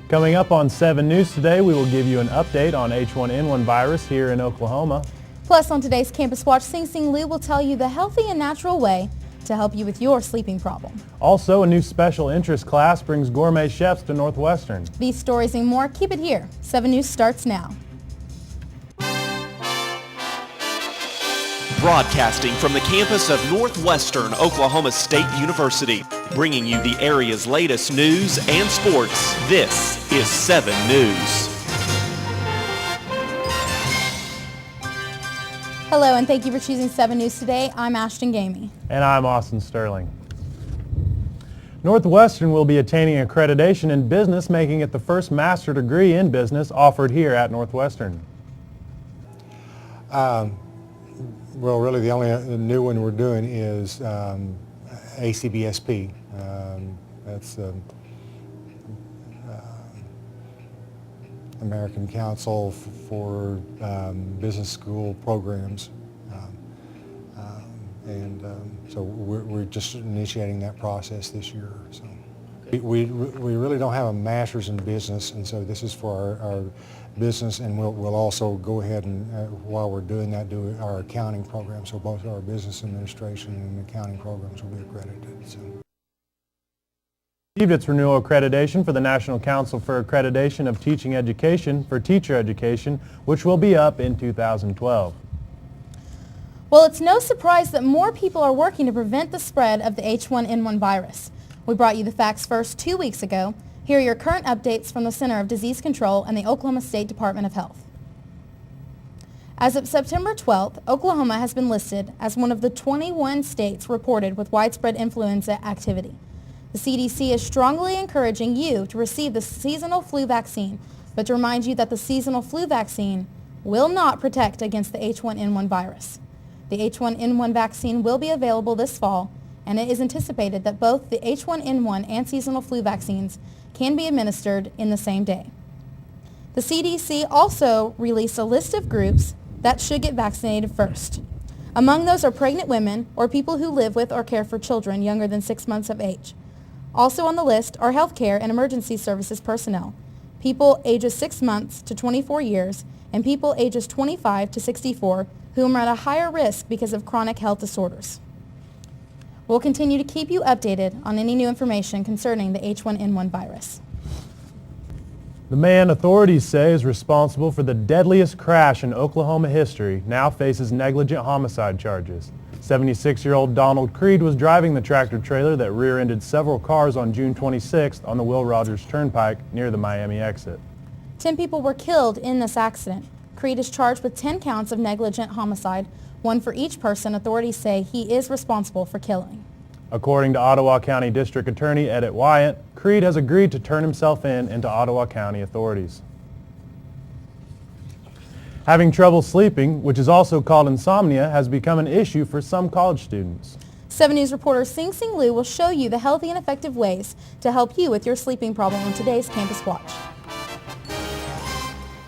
Coming up on 7 News today, we will give you an update on H1N1 virus here in Oklahoma. Plus, on today's Campus Watch, Sing Sing Lou will tell you the healthy and natural way to help you with your sleeping problem. Also, a new special interest class brings gourmet chefs to Northwestern. These stories and more, keep it here. 7 News starts now. Broadcasting from the campus of Northwestern Oklahoma State University, bringing you the area's latest news and sports. This is 7 News. Hello, and thank you for choosing 7 News today. I'm Ashton Gamey. And I'm Austin Sterling. Northwestern will be attaining accreditation in business, making it the first master degree in business offered here at Northwestern. Well, really the only new one we're doing is ACBSP. That's American Council for Business School Programs. So we're just initiating that process this year. So we really don't have a master's in business, and so this is for our business, and we'll also go ahead and while we're doing that, do our accounting program. So both our business administration and accounting programs will be accredited. So. Received its renewal accreditation for the National Council for Accreditation of Teaching Education for teacher education, which will be up in 2012. Well, it's no surprise that more people are working to prevent the spread of the H1N1 virus. We brought you the facts first 2 weeks ago. Here are your current updates from the Center of Disease Control and the Oklahoma State Department of Health. As of September 12th, Oklahoma has been listed as one of the 21 states reported with widespread influenza activity. The CDC is strongly encouraging you to receive the seasonal flu vaccine, but to remind you that the seasonal flu vaccine will not protect against the H1N1 virus. The H1N1 vaccine will be available this fall, and it is anticipated that both the H1N1 and seasonal flu vaccines can be administered in the same day. The CDC also released a list of groups that should get vaccinated first. Among those are pregnant women or people who live with or care for children younger than 6 months of age. Also on the list are healthcare and emergency services personnel, people ages 6 months to 24 years, and people ages 25 to 64 whom are at a higher risk because of chronic health disorders. We'll continue to keep you updated on any new information concerning the H1N1 virus. The man authorities say is responsible for the deadliest crash in Oklahoma history now faces negligent homicide charges. 76-year-old Donald Creed was driving the tractor trailer that rear-ended several cars on June 26th on the Will Rogers Turnpike near the Miami exit. 10 people were killed in this accident. Creed is charged with 10 counts of negligent homicide, one for each person authorities say he is responsible for killing. According to Ottawa County District Attorney Edit Wyatt, Creed has agreed to turn himself into Ottawa County authorities. Having trouble sleeping, which is also called insomnia, has become an issue for some college students. 7 News reporter Sing Sing Lou will show you the healthy and effective ways to help you with your sleeping problem on today's Campus Watch.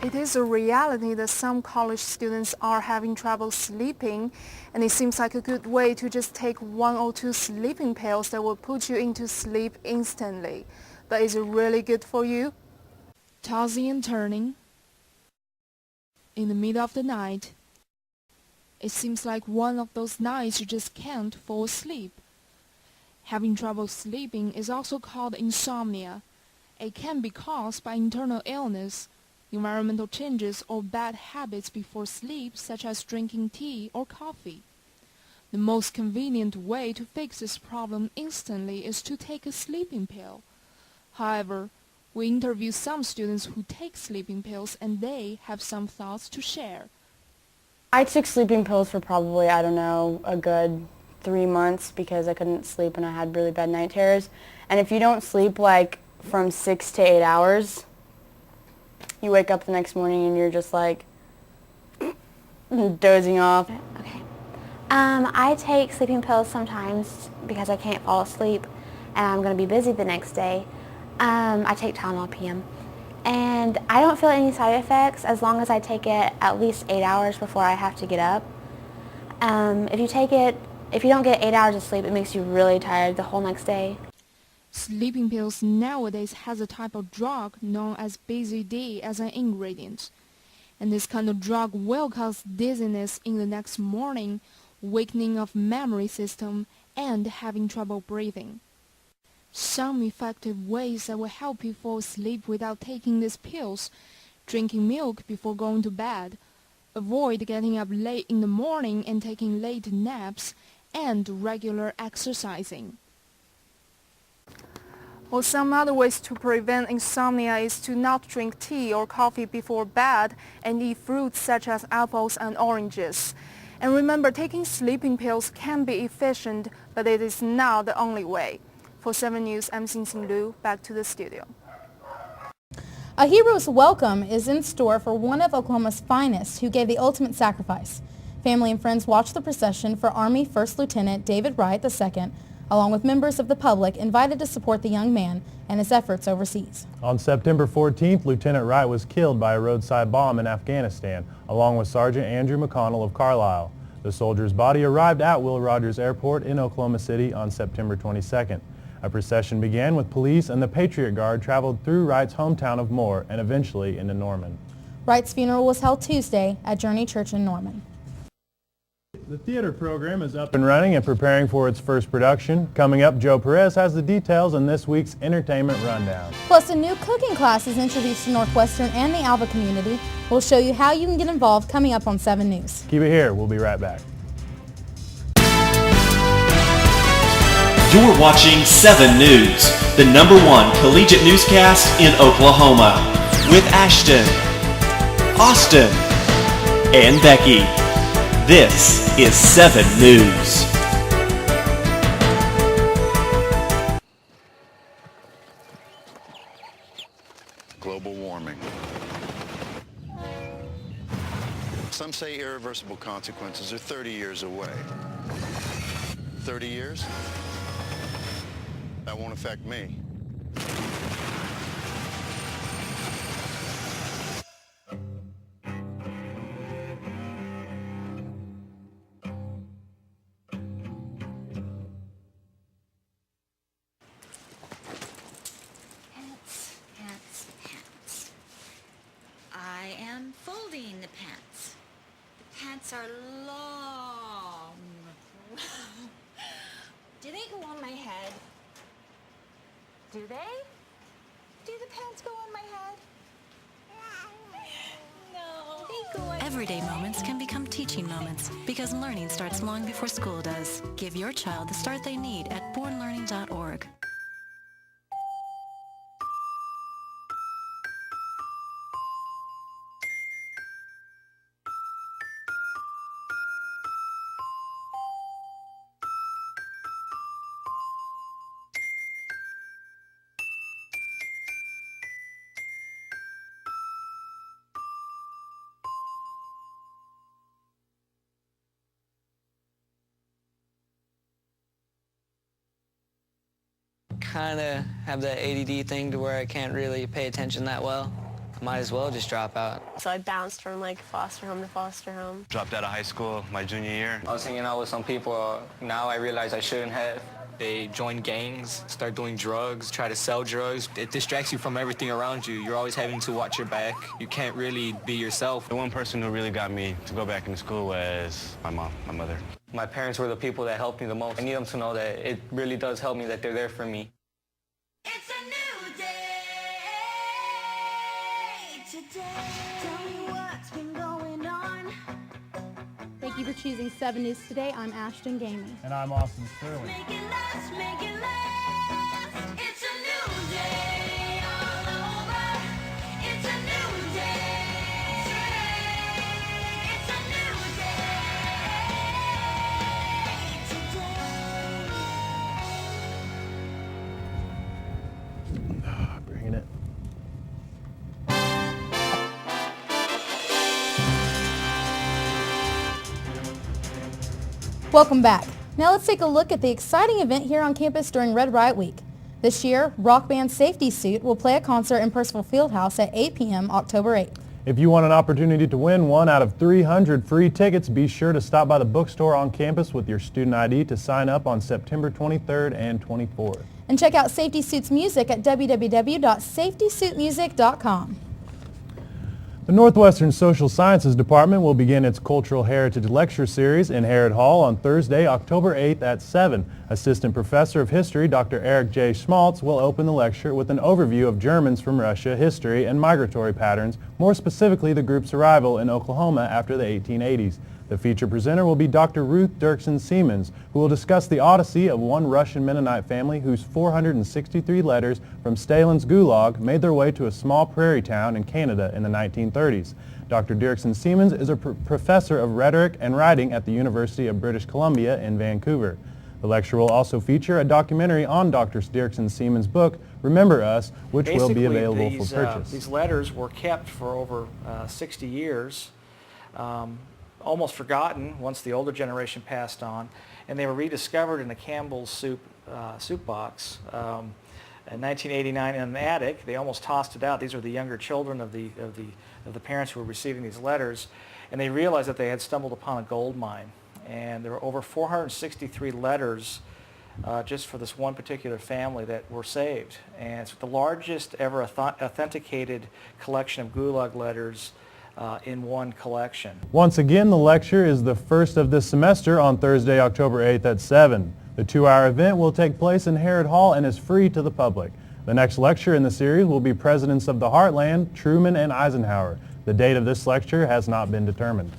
It is a reality that some college students are having trouble sleeping, and it seems like a good way to just take 1 or 2 sleeping pills that will put you into sleep instantly. But is it really good for you? Tossing and turning in the middle of the night. It seems like one of those nights you just can't fall asleep. Having trouble sleeping is also called insomnia. It can be caused by internal illness, environmental changes, or bad habits before sleep, such as drinking tea or coffee. The most convenient way to fix this problem instantly is to take a sleeping pill. However, we interview some students who take sleeping pills, and they have some thoughts to share. I took sleeping pills for probably, a good 3 months because I couldn't sleep and I had really bad night terrors. And if you don't sleep like from 6 to 8 hours, you wake up the next morning and you're just like dozing off. Okay. I take sleeping pills sometimes because I can't fall asleep and I'm going to be busy the next day. I take Tylenol PM. And I don't feel any side effects as long as I take it at least 8 hours before I have to get up. If you don't get 8 hours of sleep, it makes you really tired the whole next day. Sleeping pills nowadays has a type of drug known as BZD as an ingredient. And this kind of drug will cause dizziness in the next morning, weakening of memory system, and having trouble breathing. Some effective ways that will help you fall asleep without taking these pills: drinking milk before going to bed, avoid getting up late in the morning and taking late naps, and regular exercising. Well, some other ways to prevent insomnia is to not drink tea or coffee before bed and eat fruits such as apples and oranges. And remember, taking sleeping pills can be efficient, but it is not the only way. For 7 News, I'm Xing Lu. Back to the studio. A hero's welcome is in store for one of Oklahoma's finest who gave the ultimate sacrifice. Family and friends watched the procession for Army First Lieutenant David Wright II, along with members of the public invited to support the young man and his efforts overseas. On September 14th, Lieutenant Wright was killed by a roadside bomb in Afghanistan, along with Sergeant Andrew McConnell of Carlisle. The soldier's body arrived at Will Rogers Airport in Oklahoma City on September 22nd. A procession began with police and the Patriot Guard traveled through Wright's hometown of Moore and eventually into Norman. Wright's funeral was held Tuesday at Journey Church in Norman. The theater program is up and running and preparing for its first production. Coming up, Joe Perez has the details in this week's Entertainment Rundown. Plus, a new cooking class is introduced to Northwestern and the Alva community. We'll show you how you can get involved coming up on 7 News. Keep it here. We'll be right back. You're watching 7 News, the #1 collegiate newscast in Oklahoma, with Ashton, Austin, and Becky. This is 7 News. Global warming. Some say irreversible consequences are 30 years away. 30 years? That won't affect me. I am folding the pants. The pants are long. Do they go on my head? Do they? Do the pants go on my head? No. They go on Everyday moments can become teaching moments because learning starts long before school does. Give your child the start they need at bornlearning.org. Kind of have that ADD thing to where I can't really pay attention that well. Might as well just drop out. So I bounced from like foster home to foster home. Dropped out of high school my junior year. I was hanging out with some people. Now I realize I shouldn't have. They join gangs, start doing drugs, try to sell drugs. It distracts you from everything around you. You're always having to watch your back. You can't really be yourself. The one person who really got me to go back into school was my mom, my mother. My parents were the people that helped me the most. I need them to know that it really does help me, that they're there for me. It's a new day today. Tell me what's been going on. Thank you for choosing 7 News today. I'm Ashton Gamey. And I'm Austin Sterling. Make it last, make it last. It's a new day all over. It's a new day. It's a new day today. Bringing it. Welcome back. Now let's take a look at the exciting event here on campus during Red Riot Week. This year, rock band Safety Suit will play a concert in Percival Fieldhouse at 8 p.m. October 8th. If you want an opportunity to win 1 out of 300 free tickets, be sure to stop by the bookstore on campus with your student ID to sign up on September 23rd and 24th. And check out Safety Suits Music at www.safetysuitmusic.com. The Northwestern Social Sciences Department will begin its Cultural Heritage Lecture Series in Harrod Hall on Thursday, October 8th at 7. Assistant Professor of History Dr. Eric J. Schmaltz will open the lecture with an overview of Germans from Russia, history, and migratory patterns, more specifically the group's arrival in Oklahoma after the 1880s. The featured presenter will be Dr. Ruth Dirksen Siemens, who will discuss the odyssey of one Russian Mennonite family whose 463 letters from Stalin's Gulag made their way to a small prairie town in Canada in the 1930s. Dr. Dirksen Siemens is a professor of rhetoric and writing at the University of British Columbia in Vancouver. The lecture will also feature a documentary on Dr. Dirksen Siemens' book, Remember Us, which will be available for purchase. These letters were kept for over 60 years. Almost forgotten once the older generation passed on, and they were rediscovered in a Campbell's soup box in 1989 in an attic. They almost tossed it out. These are the younger children of the parents who were receiving these letters, and they realized that they had stumbled upon a gold mine. And there were over 463 letters just for this one particular family that were saved, and it's the largest ever authenticated collection of Gulag letters in one collection. Once again, the lecture is the first of this semester on Thursday, October 8th at 7. The 2-hour event will take place in Harrod Hall and is free to the public. The next lecture in the series will be Presidents of the Heartland, Truman and Eisenhower. The date of this lecture has not been determined.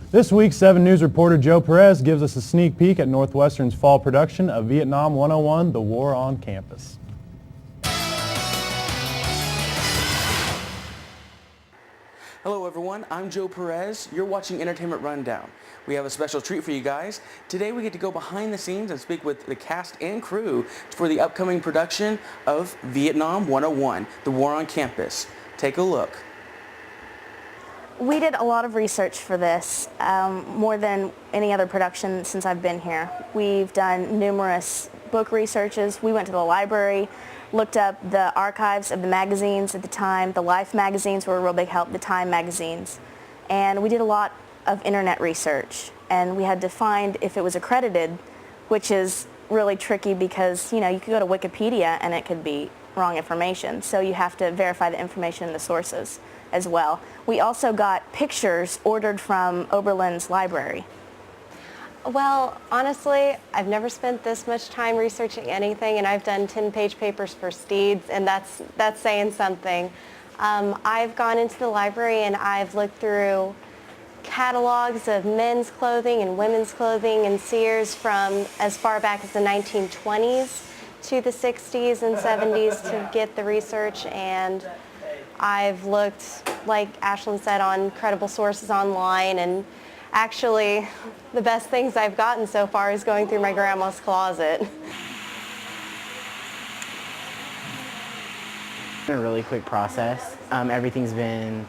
This week, 7 News reporter Joe Perez gives us a sneak peek at Northwestern's fall production of Vietnam 101, The War on Campus. Hello everyone, I'm Joe Perez. You're watching Entertainment Rundown. We have a special treat for you guys. Today we get to go behind the scenes and speak with the cast and crew for the upcoming production of Vietnam 101, The War on Campus. Take a look. We did a lot of research for this, more than any other production since I've been here. We've done numerous book researches. We went to the library, looked up the archives of the magazines at the time. The Life magazines were a real big help, the Time magazines. And we did a lot of internet research, and we had to find if it was accredited, which is really tricky because, you could go to Wikipedia and it could be wrong information. So you have to verify the information in the sources as well. We also got pictures ordered from Oberlin's library. Well, honestly, I've never spent this much time researching anything, and I've done 10-page papers for Steeds, and that's saying something. I've gone into the library and I've looked through catalogs of men's clothing and women's clothing and Sears from as far back as the 1920s to the 60s and 70s to get the research, and I've looked, like Ashlyn said, on credible sources online, and actually, the best things I've gotten so far is going through my grandma's closet. It's been a really quick process. Everything's been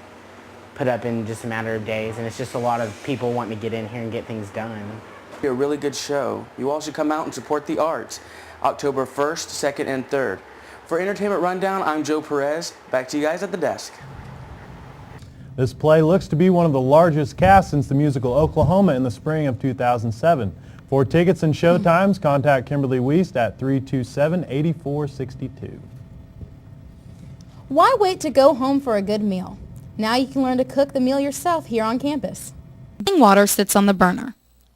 put up in just a matter of days, and it's just a lot of people wanting to get in here and get things done. A really good show. You all should come out and support the arts. October 1st, 2nd, and 3rd. For Entertainment Rundown, I'm Joe Perez. Back to you guys at the desk. This play looks to be one of the largest casts since the musical Oklahoma in the spring of 2007. For tickets and showtimes, contact Kimberly Wiest at 327-8462. Why wait to go home for a good meal? Now you can learn to cook the meal yourself here on campus. Boiling water sits on the burner.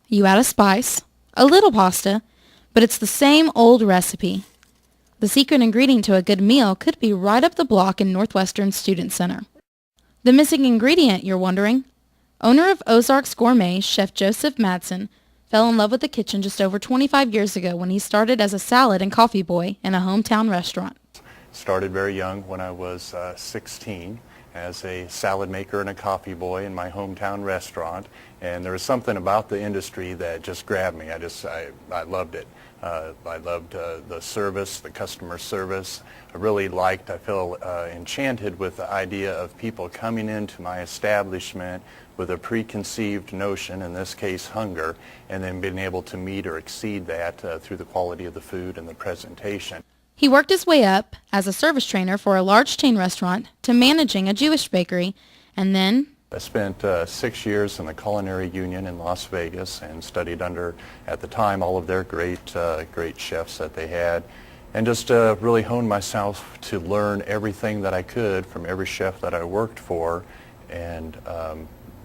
You add a spice, a little pasta, but it's the same old recipe. The secret ingredient to a good meal could be right up the block in Northwestern Student Center. The missing ingredient, you're wondering? Owner of Ozarks Gourmet, Chef Joseph Madsen, fell in love with the kitchen just over 25 years ago when he started as a salad and coffee boy in a hometown restaurant. Started very young when I was 16 as a salad maker and a coffee boy in my hometown restaurant, and there was something about the industry that just grabbed me. I loved it. I loved the service, the customer service. I feel enchanted with the idea of people coming into my establishment with a preconceived notion, in this case hunger, and then being able to meet or exceed that through the quality of the food and the presentation. He worked his way up as a service trainer for a large chain restaurant to managing a Jewish bakery, and then I spent 6 years in the Culinary Union in Las Vegas and studied under, at the time, all of their great chefs that they had, and just really honed myself to learn everything that I could from every chef that I worked for. And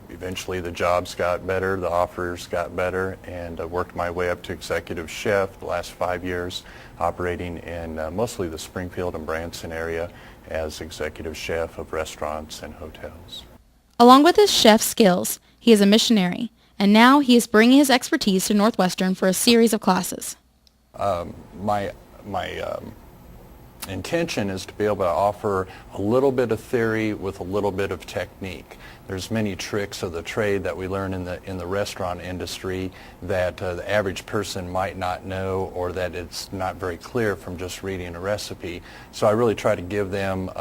eventually the jobs got better, the offers got better, and I worked my way up to executive chef the last 5 years, operating in mostly the Springfield and Branson area as executive chef of restaurants and hotels. Along with his chef skills, he is a missionary, and now he is bringing his expertise to Northwestern for a series of classes. My intention is to be able to offer a little bit of theory with a little bit of technique. There's many tricks of the trade that we learn in the restaurant industry that the average person might not know, or that it's not very clear from just reading a recipe. So I really try to give them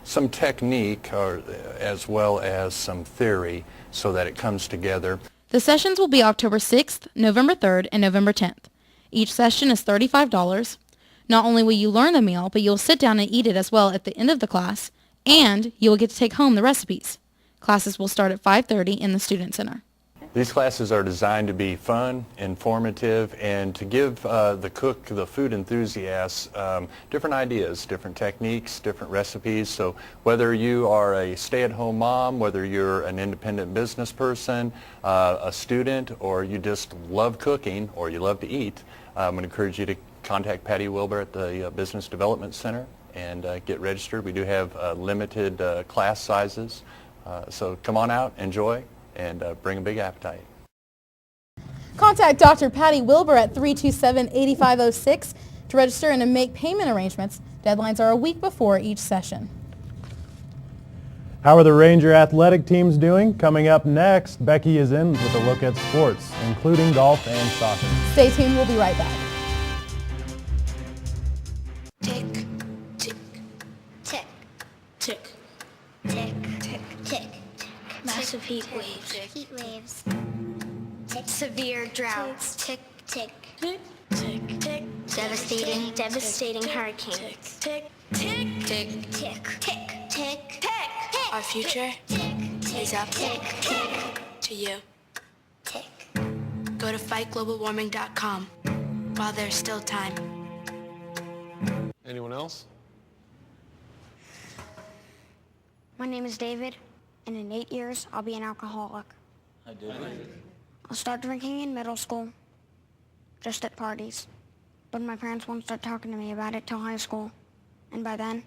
some technique as well as some theory so that it comes together. The sessions will be October 6th, November 3rd, and November 10th. Each session is $35. Not only will you learn the meal, but you'll sit down and eat it as well at the end of the class, and you will get to take home the recipes. Classes will start at 5:30 in the Student Center. These classes are designed to be fun, informative, and to give the cook, the food enthusiasts, different ideas, different techniques, different recipes. So whether you are a stay-at-home mom, whether you're an independent business person, a student, or you just love cooking or you love to eat, I'm going to encourage you to contact Patty Wilbur at the Business Development Center and get registered. We do have limited class sizes, so come on out, enjoy, and bring a big appetite. Contact Dr. Patty Wilbur at 327-8506 to register and to make payment arrangements. Deadlines are a week before each session. How are the Ranger athletic teams doing? Coming up next, Becky is in with a look at sports, including golf and soccer. Stay tuned, we'll be right back. Tick, tick, tick, tick, tick, tick, tick. Massive heat waves. Heat waves. Tick. Severe droughts. Tick, tick, tick, tick, tick. Devastating hurricanes. Tick, tick, tick, tick, tick, tick, tick. Our future is up to you. Tick. Go to fightglobalwarming.com while there's still time. Anyone else? My name is David, and in 8 years, I'll be an alcoholic. I did. I'll start drinking in middle school, just at parties. But my parents won't start talking to me about it till high school. And by then,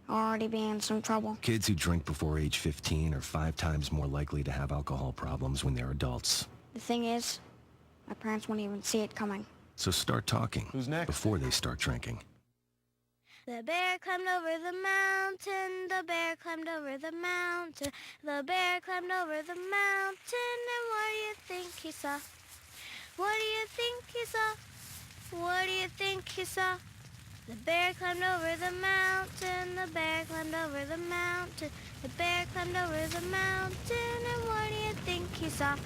I'll already be in some trouble. Kids who drink before age 15 are 5 times more likely to have alcohol problems when they're adults. The thing is, my parents won't even see it coming. So start talking before they start drinking. The bear climbed over the mountain, the bear climbed over the mountain, the bear climbed over the mountain, and what do you think he saw? What do you think he saw? What do you think he saw? The bear climbed over the mountain, the bear climbed over the mountain, the bear climbed over the mountain, and what do you think he saw?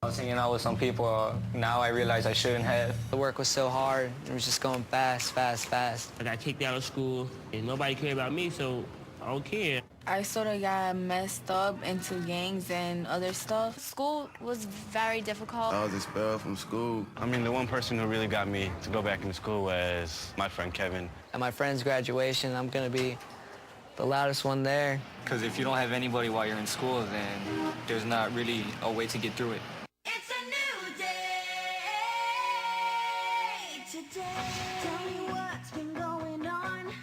I was hanging out with some people, now I realize I shouldn't have. The work was so hard, it was just going fast, fast, fast. I got kicked out of school, and nobody cared about me, so I don't care. I sort of got messed up into gangs and other stuff. School was very difficult. I was expelled from school. I mean, the one person who really got me to go back into school was my friend Kevin. At my friend's graduation, I'm going to be the loudest one there. Because if you don't have anybody while you're in school, then there's not really a way to get through it. It's a new day today. Tell me what's been going on.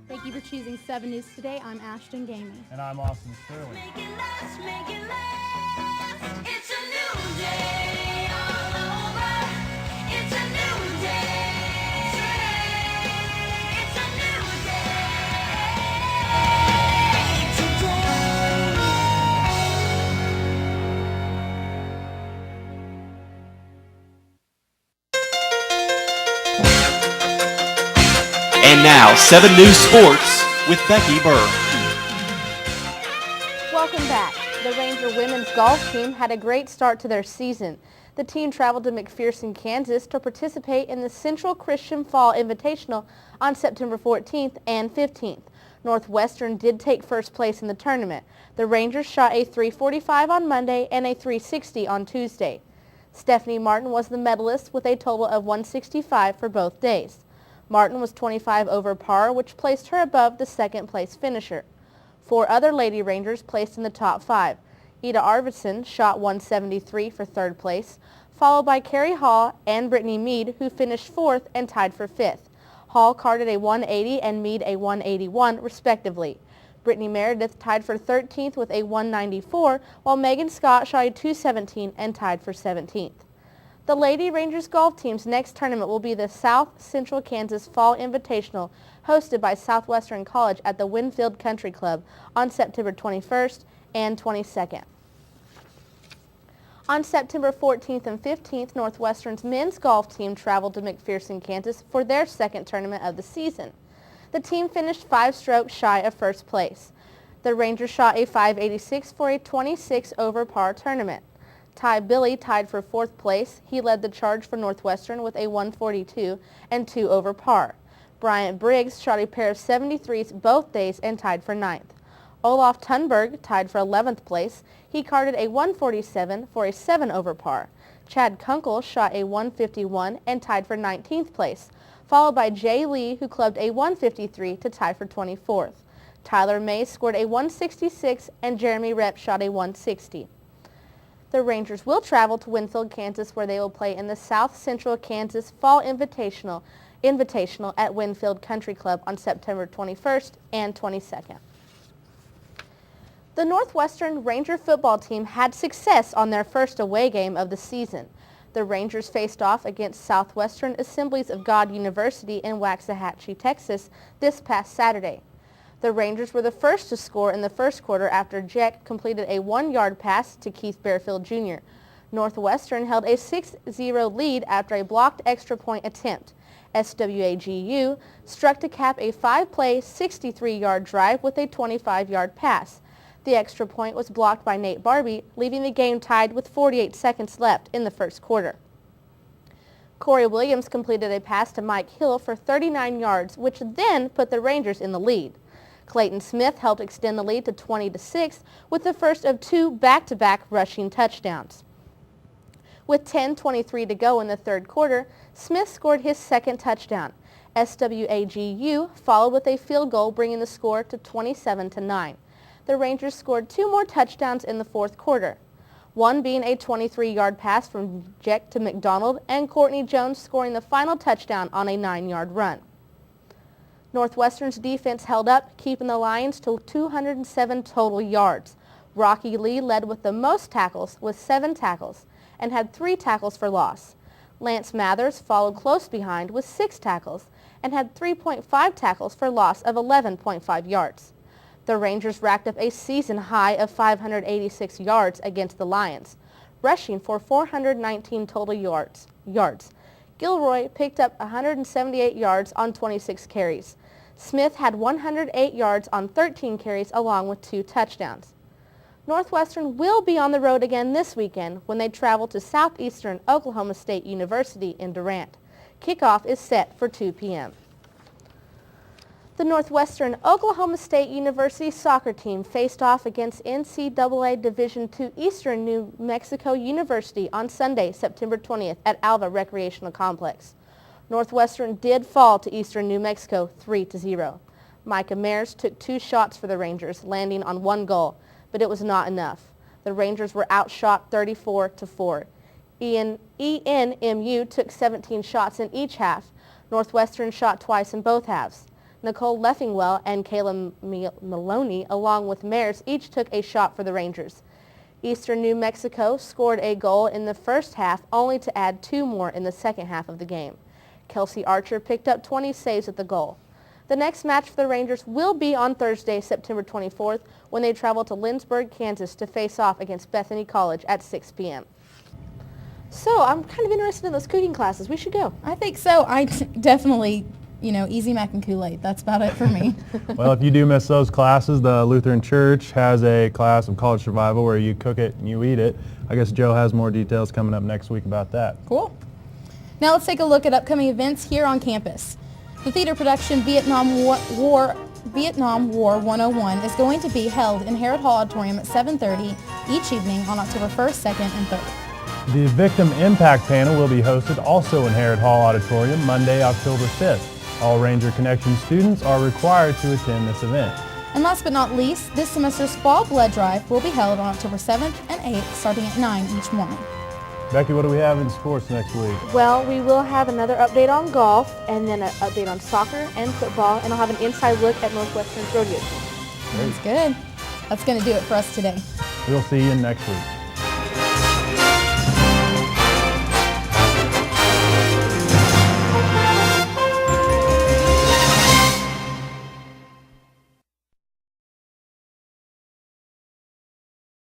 Thank you for choosing 7 News Today. I'm Ashton Gamey. And I'm Austin Sterling. Make it last, make it last. It's a new day all over. It's a new day today. It's a new day today. And now, 7 News Sports with Becky Burr. Welcome back. The Ranger women's golf team had a great start to their season. The team traveled to McPherson, Kansas to participate in the Central Christian Fall Invitational on September 14th and 15th. Northwestern did take first place in the tournament. The Rangers shot a .345 on Monday and a .360 on Tuesday. Stephanie Martin was the medalist with a total of .165 for both days. Martin was 25 over par, which placed her above the second place finisher. 4 other Lady Rangers placed in the top 5. Ida Arvidsson shot .173 for third place, followed by Carrie Hall and Brittany Mead, who finished 4th and tied for 5th. Hall carded a .180 and Mead a .181, respectively. Brittany Meredith tied for 13th with a .194, while Megan Scott shot a .217 and tied for 17th. The Lady Rangers golf team's next tournament will be the South Central Kansas Fall Invitational, hosted by Southwestern College at the Winfield Country Club on September 21st and 22nd. On September 14th and 15th, Northwestern's men's golf team traveled to McPherson, Kansas for their second tournament of the season. The team finished 5 strokes shy of first place. The Rangers shot a .586 for a 26 over par tournament. Ty Billy tied for 4th place. He led the charge for Northwestern with a .142 and 2 over par. Bryant Briggs shot a pair of 73s both days and tied for 9th. Olaf Thunberg tied for 11th place. He carded a .147 for a 7 over par. Chad Kunkel shot a .151 and tied for 19th place, followed by Jay Lee, who clubbed a .153 to tie for 24th. Tyler May scored a .166 and Jeremy Rep shot a .160. The Rangers will travel to Winfield, Kansas, where they will play in the South Central Kansas Fall Invitational at Winfield Country Club on September 21st and 22nd. The Northwestern Ranger football team had success on their first away game of the season. The Rangers faced off against Southwestern Assemblies of God University in Waxahachie, Texas this past Saturday. The Rangers were the first to score in the first quarter after Jack completed a 1-yard pass to Keith Bearfield Jr. Northwestern held a 6-0 lead after a blocked extra point attempt. SWAGU struck to cap a 5-play, 63-yard drive with a 25-yard pass. The extra point was blocked by Nate Barbie, leaving the game tied with 48 seconds left in the first quarter. Corey Williams completed a pass to Mike Hill for 39 yards, which then put the Rangers in the lead. Clayton Smith helped extend the lead to 20-6 with the first of 2 back-to-back rushing touchdowns. With 10:23 to go in the third quarter, Smith scored his second touchdown. SWAGU followed with a field goal, bringing the score to 27-9. The Rangers scored 2 more touchdowns in the fourth quarter, one being a 23-yard pass from Jack to McDonald and Courtney Jones scoring the final touchdown on a 9-yard run. Northwestern's defense held up, keeping the Lions to 207 total yards. Rocky Lee led with the most tackles with 7 tackles and had 3 tackles for loss. Lance Mathers followed close behind with 6 tackles and had 3.5 tackles for loss of 11.5 yards. The Rangers racked up a season high of 586 yards against the Lions, rushing for 419 total yards. Gilroy picked up 178 yards on 26 carries. Smith had 108 yards on 13 carries along with 2 touchdowns. Northwestern will be on the road again this weekend when they travel to Southeastern Oklahoma State University in Durant. Kickoff is set for 2 p.m. The Northwestern Oklahoma State University soccer team faced off against NCAA Division II Eastern New Mexico University on Sunday, September 20th at Alva Recreational Complex. Northwestern did fall to Eastern New Mexico 3-0. Micah Mares took 2 shots for the Rangers, landing on 1 goal, but it was not enough. The Rangers were outshot 34-4. ENMU took 17 shots in each half. Northwestern shot twice in both halves. Nicole Leffingwell and Kayla Maloney, along with Mares, each took a shot for the Rangers. Eastern New Mexico scored a goal in the first half, only to add 2 more in the second half of the game. Kelsey Archer picked up 20 saves at the goal. The next match for the Rangers will be on Thursday, September 24th, when they travel to Lindsborg, Kansas to face off against Bethany College at 6 p.m. So I'm kind of interested in those cooking classes. We should go. I think so. I definitely easy mac and Kool-Aid. That's about it for me. Well, if you do miss those classes, the Lutheran Church has a class of college survival where you cook it and you eat it. I guess Joe has more details coming up next week about that. Cool. Now let's take a look at upcoming events here on campus. The theater production Vietnam War 101 is going to be held in Harrod Hall Auditorium at 7:30 each evening on October 1st, 2nd, and 3rd. The Victim Impact Panel will be hosted also in Harrod Hall Auditorium Monday, October 5th. All Ranger Connection students are required to attend this event. And last but not least, this semester's Fall Blood Drive will be held on October 7th and 8th starting at 9 each morning. Becky, what do we have in sports next week? Well, we will have another update on golf and then an update on soccer and football, and I'll have an inside look at Northwestern's rodeo team. Sounds good. That's going to do it for us today. We'll see you next week.